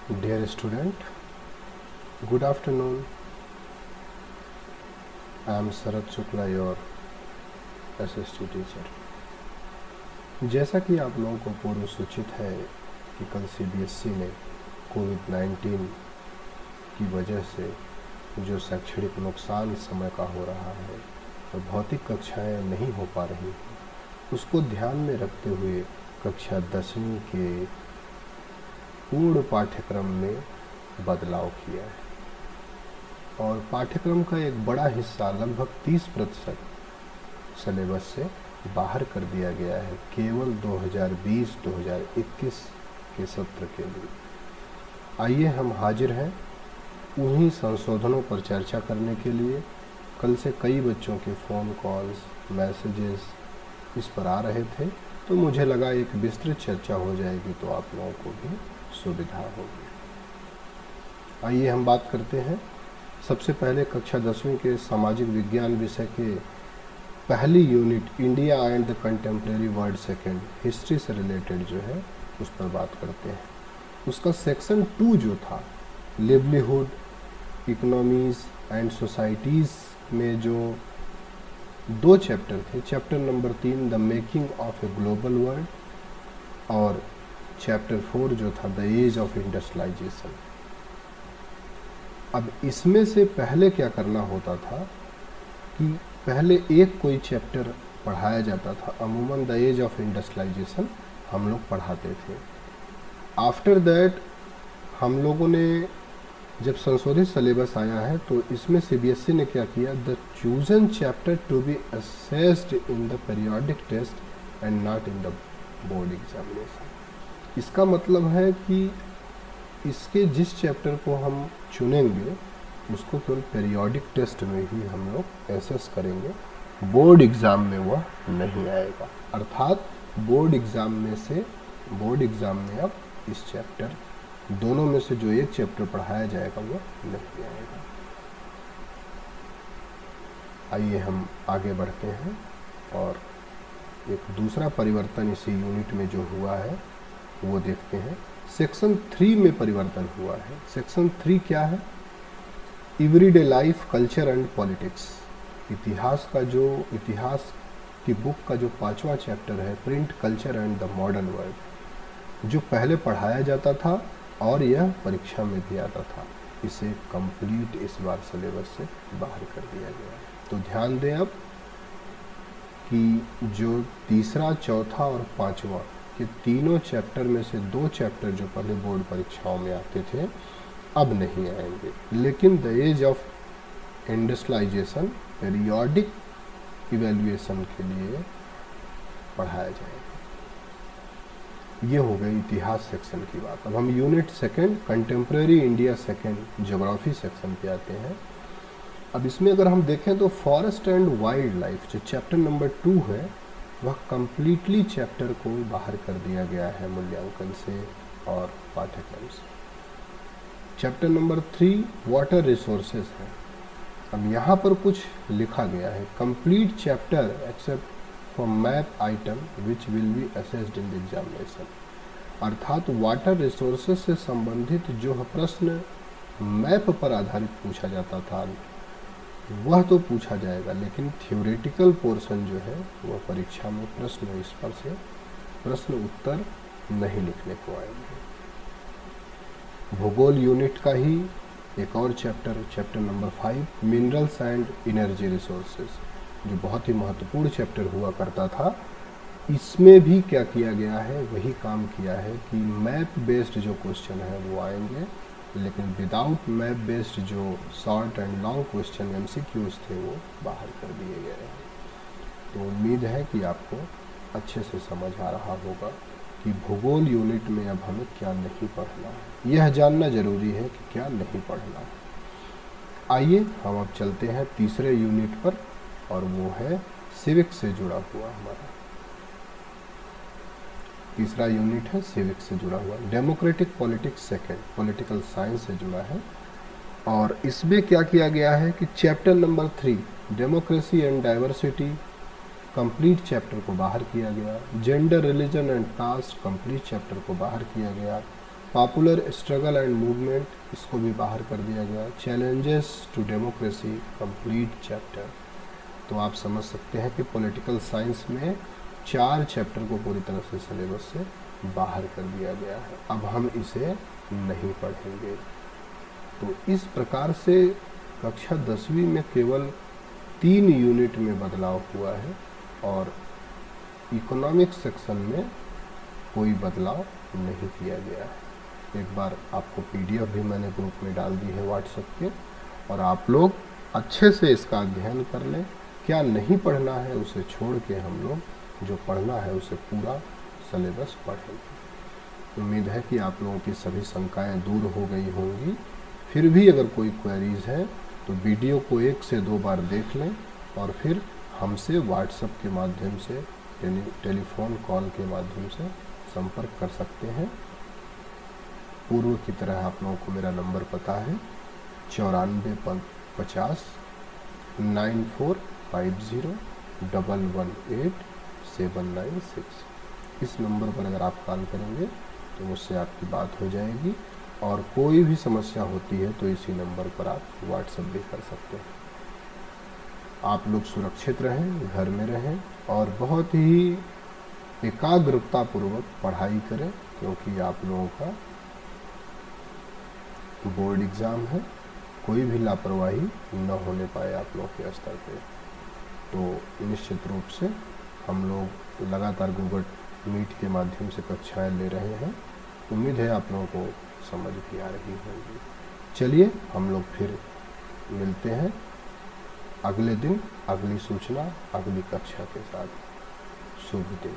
Dear student, good afternoon. I am Sarat Shukla, your SST teacher. जैसा कि आप लोगों को पूर्व सूचित है कि कल CBSE ने कोविड-19 की वजह से जो शैक्षणिक नुकसान समय का हो रहा है और भौतिक कक्षाएं नहीं हो पा रही हैं, उसको ध्यान में रखते हुए कक्षा 10वीं के पूर्ण पाठ्यक्रम में बदलाव किया है और पाठ्यक्रम का एक बड़ा हिस्सा लगभग 30% सिलेबस से बाहर कर दिया गया है केवल 2020-2021 के सत्र के लिए। आइए हम हाजिर हैं उन्हीं संशोधनों पर चर्चा करने के लिए। कल से कई बच्चों के फ़ोन कॉल्स, मैसेजेस इस पर आ रहे थे, तो मुझे लगा एक विस्तृत चर्चा हो जाएगी तो आप लोगों को भी सुविधा होगी। आइए हम बात करते हैं। सबसे पहले कक्षा 10वीं के सामाजिक विज्ञान विषय के पहली unit India and the contemporary world second history से रिलेटेड जो है उस पर बात करते हैं। उसका सेक्शन 2 जो था लिवलीहुड, इकोनॉमीज़ एंड सोसाइटीज़ में जो 2 चैप्टर थे, chapter number 3 the making of a global world और चैप्टर 4 जो था द एज ऑफ इंडस्ट्रियलाइजेशन। अब इसमें से पहले क्या करना होता था कि पहले एक कोई चैप्टर पढ़ाया जाता था। अमूमन द एज ऑफ इंडस्ट्रियलाइजेशन हम लोग पढ़ाते थे। आफ्टर दैट हम लोगों ने जब संशोधित सिलेबस आया है तो इसमें CBSE ने क्या किया, the chosen chapter to be assessed in the periodic test and not in the board examination. इसका मतलब है कि इसके जिस चैप्टर को हम चुनेंगे उसको केवल पीरियोडिक टेस्ट में ही हम लोग एसेस करेंगे, बोर्ड एग्ज़ाम में वह नहीं आएगा। अर्थात बोर्ड एग्ज़ाम में अब इस चैप्टर दोनों में से जो एक चैप्टर पढ़ाया जाएगा वो नहीं आएगा। आइए हम आगे बढ़ते हैं और एक दूसरा परिवर्तन इसी यूनिट में जो हुआ है वो देखते हैं। सेक्शन 3 में परिवर्तन हुआ है। सेक्शन 3 क्या है? Everyday life, culture and politics. इतिहास की बुक का जो 5वां चैप्टर है print, culture and the modern world, जो पहले पढ़ाया जाता था और यह परीक्षा में भी आता था, इसे कंप्लीट इस बार सिलेबस से बाहर कर दिया गया है। तो ध्यान दें अब कि जो तीसरा, चौथा और 5वां के तीनों चैप्टर में से 2 चैप्टर जो पहले बोर्ड परीक्षाओं में आते थे अब नहीं आएंगे, लेकिन the age of industrialisation periodic evaluation के लिए पढ़ाया जाएगा। ये हो गई इतिहास सेक्शन की बात। अब हम unit 2 contemporary India second geography section पे आते हैं। अब इसमें अगर हम देखें तो फॉरेस्ट एंड वाइल्ड लाइफ जो चैप्टर नंबर 2 है वह कम्प्लीटली चैप्टर को बाहर कर दिया गया है मूल्यांकन से और पाठ्यक्रम से। चैप्टर नंबर 3 वाटर रिसोर्सेज है। अब यहाँ पर कुछ लिखा गया है, complete chapter except for map item which will be assessed in the examination. अर्थात वाटर रिसोर्सेज से संबंधित जो प्रश्न मैप पर आधारित पूछा जाता था वह तो पूछा जाएगा, लेकिन थ्योरेटिकल पोर्शन जो है वह परीक्षा में प्रश्न इस पर से प्रश्न उत्तर नहीं लिखने को आएंगे। भूगोल यूनिट का ही एक और chapter number 5 minerals and energy resources, जो बहुत ही महत्वपूर्ण चैप्टर हुआ करता था, इसमें भी क्या किया गया है, वही काम किया है कि मैप बेस्ड जो क्वेश्चन है वो आएंगे, लेकिन विदाउट मैप बेस्ड जो short and long question MCQs थे वो बाहर कर दिए गए हैं। तो उम्मीद है कि आपको अच्छे से समझ आ रहा होगा कि भूगोल यूनिट में अब हमें क्या नहीं पढ़ना है। यह जानना जरूरी है कि क्या नहीं पढ़ना है। आइए हम अब चलते हैं तीसरे यूनिट पर और वो है सिविक से जुड़ा हुआ हमारा तीसरा यूनिट है सिविक से जुड़ा हुआ। Democratic politics second political science से जुड़ा है और इसमें क्या किया गया है कि chapter number 3 democracy and diversity complete chapter को बाहर किया गया। Gender, religion and caste complete chapter को बाहर किया गया। पॉपुलर स्ट्रगल एंड मूवमेंट, इसको भी बाहर कर दिया गया। Challenges to democracy complete chapter, तो आप समझ सकते हैं कि पॉलिटिकल साइंस में 4 चैप्टर को पूरी तरह से सिलेबस से बाहर कर दिया गया है, अब हम इसे नहीं पढ़ेंगे। तो इस प्रकार से कक्षा 10वीं में केवल 3 यूनिट में बदलाव हुआ है और इकोनॉमिक्स सेक्शन में कोई बदलाव नहीं किया गया है। एक बार आपको पीडीएफ भी मैंने ग्रुप में डाल दी है व्हाट्सएप के, और आप लोग अच्छे से इसका अध्ययन कर लें। क्या नहीं पढ़ना है उसे छोड़ के हम लोग जो पढ़ना है उसे पूरा सिलेबस पढ़ेंगे। उम्मीद है कि आप लोगों की सभी शंकाएं दूर हो गई होंगी। फिर भी अगर कोई क्वेरीज है तो वीडियो को 1 से 2 बार देख लें और फिर हमसे व्हाट्सएप के माध्यम से, टेलीफोन कॉल के माध्यम से संपर्क कर सकते हैं। पूर्व की तरह आप लोगों को मेरा नंबर पता है 9450 9450 118 796। इस नंबर पर अगर आप कॉल करेंगे तो मुझसे आपकी बात हो जाएगी, और कोई भी समस्या होती है तो इसी नंबर पर आप व्हाट्सएप भी कर सकते हैं। आप लोग सुरक्षित रहें, घर में रहें और बहुत ही एकाग्रतापूर्वक पढ़ाई करें, क्योंकि आप लोगों का बोर्ड एग्ज़ाम है। कोई भी लापरवाही न होने पाए आप लोगों के स्तर पे। तो निश्चित रूप से हम लोग लगातार गूगल मीट के माध्यम से कक्षाएं ले रहे हैं। उम्मीद है आप लोगों को समझ भी आ रही होगी। चलिए हम लोग फिर मिलते हैं अगले दिन, अगली सूचना, अगली कक्षा के साथ। शुभ दिन।